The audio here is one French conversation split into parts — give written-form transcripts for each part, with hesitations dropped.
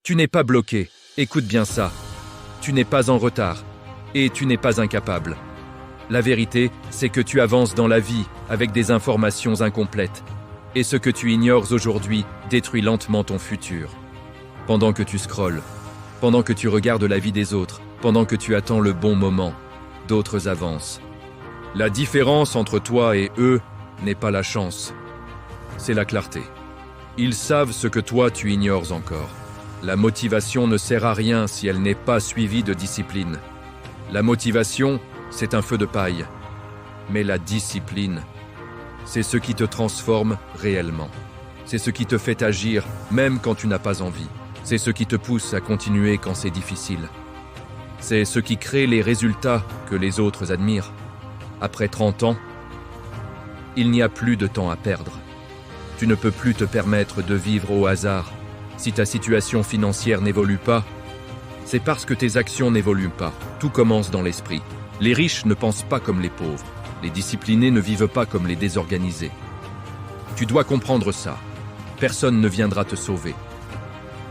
Tu n'es pas bloqué, écoute bien ça. Tu n'es pas en retard, et tu n'es pas incapable. La vérité, c'est que tu avances dans la vie avec des informations incomplètes. Et ce que tu ignores aujourd'hui détruit lentement ton futur. Pendant que tu scrolles, pendant que tu regardes la vie des autres, pendant que tu attends le bon moment, d'autres avancent. La différence entre toi et eux n'est pas la chance, c'est la clarté. Ils savent ce que toi tu ignores encore. La motivation ne sert à rien si elle n'est pas suivie de discipline. La motivation, c'est un feu de paille. Mais la discipline, c'est ce qui te transforme réellement. C'est ce qui te fait agir même quand tu n'as pas envie. C'est ce qui te pousse à continuer quand c'est difficile. C'est ce qui crée les résultats que les autres admirent. Après 30 ans, il n'y a plus de temps à perdre. Tu ne peux plus te permettre de vivre au hasard. Si ta situation financière n'évolue pas, c'est parce que tes actions n'évoluent pas. Tout commence dans l'esprit. Les riches ne pensent pas comme les pauvres. Les disciplinés ne vivent pas comme les désorganisés. Tu dois comprendre ça. Personne ne viendra te sauver.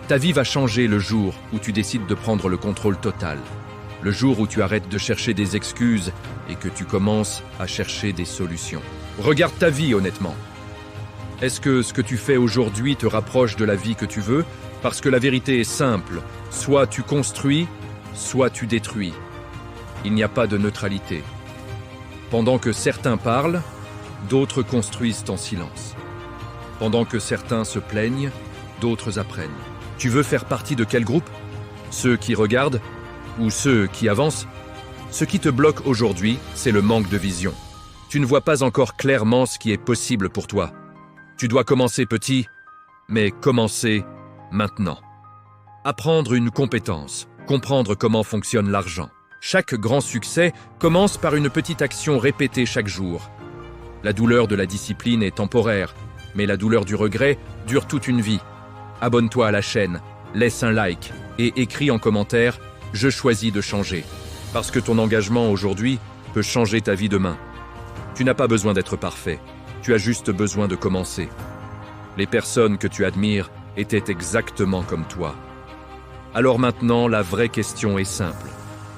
Ta vie va changer le jour où tu décides de prendre le contrôle total. Le jour où tu arrêtes de chercher des excuses et que tu commences à chercher des solutions. Regarde ta vie honnêtement. Est-ce que ce que tu fais aujourd'hui te rapproche de la vie que tu veux? Parce que la vérité est simple. Soit tu construis, soit tu détruis. Il n'y a pas de neutralité. Pendant que certains parlent, d'autres construisent en silence. Pendant que certains se plaignent, d'autres apprennent. Tu veux faire partie de quel groupe? Ceux qui regardent ou ceux qui avancent? Ce qui te bloque aujourd'hui, c'est le manque de vision. Tu ne vois pas encore clairement ce qui est possible pour toi. Tu dois commencer petit, mais commencer maintenant. Apprendre une compétence, comprendre comment fonctionne l'argent. Chaque grand succès commence par une petite action répétée chaque jour. La douleur de la discipline est temporaire, mais la douleur du regret dure toute une vie. Abonne-toi à la chaîne, laisse un like et écris en commentaire « Je choisis de changer ». Parce que ton engagement aujourd'hui peut changer ta vie demain. Tu n'as pas besoin d'être parfait, tu as juste besoin de commencer. Les personnes que tu admires étaient exactement comme toi. Alors maintenant, la vraie question est simple.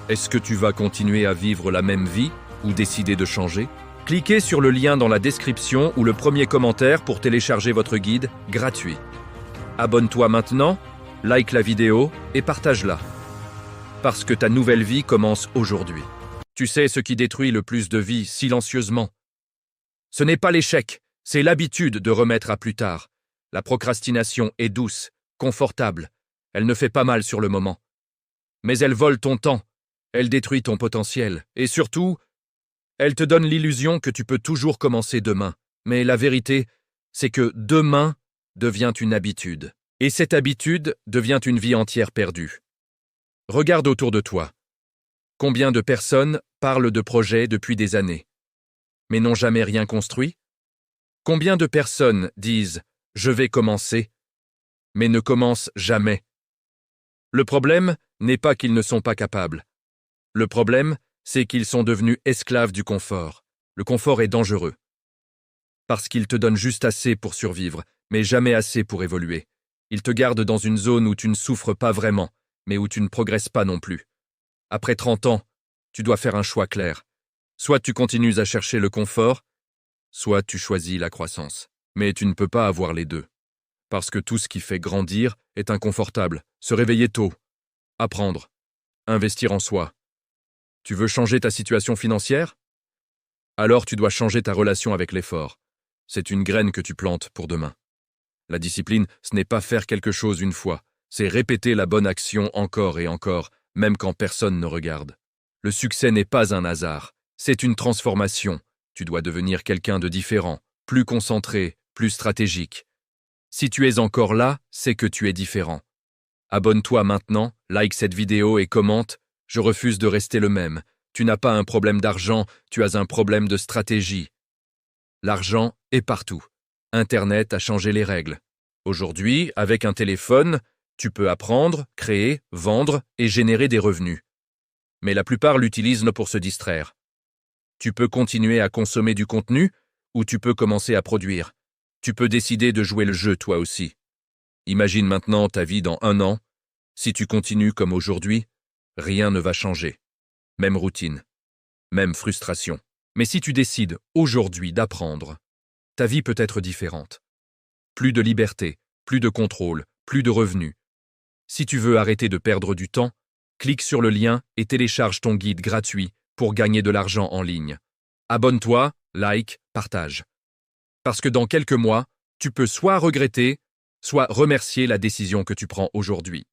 Est-ce que tu vas continuer à vivre la même vie ou décider de changer? Cliquez sur le lien dans la description ou le premier commentaire pour télécharger votre guide gratuit. Abonne-toi maintenant, like la vidéo et partage-la. Parce que ta nouvelle vie commence aujourd'hui. Tu sais ce qui détruit le plus de vies silencieusement? Ce n'est pas l'échec, c'est l'habitude de remettre à plus tard. La procrastination est douce, confortable. Elle ne fait pas mal sur le moment. Mais elle vole ton temps, elle détruit ton potentiel. Et surtout, elle te donne l'illusion que tu peux toujours commencer demain. Mais la vérité, c'est que demain devient une habitude. Et cette habitude devient une vie entière perdue. Regarde autour de toi. Combien de personnes parlent de projets depuis des années, mais n'ont jamais rien construit? Combien de personnes disent « je vais commencer », mais ne commencent jamais? Le problème n'est pas qu'ils ne sont pas capables. Le problème, c'est qu'ils sont devenus esclaves du confort. Le confort est dangereux. Parce qu'il te donne juste assez pour survivre, mais jamais assez pour évoluer. Il te garde dans une zone où tu ne souffres pas vraiment, mais où tu ne progresses pas non plus. Après 30 ans, tu dois faire un choix clair. Soit tu continues à chercher le confort, soit tu choisis la croissance. Mais tu ne peux pas avoir les deux. Parce que tout ce qui fait grandir est inconfortable. Se réveiller tôt, apprendre, investir en soi. Tu veux changer ta situation financière? Alors tu dois changer ta relation avec l'effort. C'est une graine que tu plantes pour demain. La discipline, ce n'est pas faire quelque chose une fois. C'est répéter la bonne action encore et encore, même quand personne ne regarde. Le succès n'est pas un hasard, c'est une transformation. Tu dois devenir quelqu'un de différent, plus concentré, plus stratégique. Si tu es encore là, c'est que tu es différent. Abonne-toi maintenant, like cette vidéo et commente « Je refuse de rester le même. Tu n'as pas un problème d'argent, tu as un problème de stratégie. » L'argent est partout. Internet a changé les règles. Aujourd'hui, avec un téléphone, tu peux apprendre, créer, vendre et générer des revenus. Mais la plupart l'utilisent pour se distraire. Tu peux continuer à consommer du contenu ou tu peux commencer à produire. Tu peux décider de jouer le jeu toi aussi. Imagine maintenant ta vie dans 1 an, Si tu continues comme aujourd'hui, rien ne va changer. Même routine, même frustration. Mais si tu décides aujourd'hui d'apprendre, ta vie peut être différente. Plus de liberté, plus de contrôle, plus de revenus. Si tu veux arrêter de perdre du temps, clique sur le lien et télécharge ton guide gratuit pour gagner de l'argent en ligne. Abonne-toi, like, partage. Parce que dans quelques mois, tu peux soit regretter, soit remercier la décision que tu prends aujourd'hui.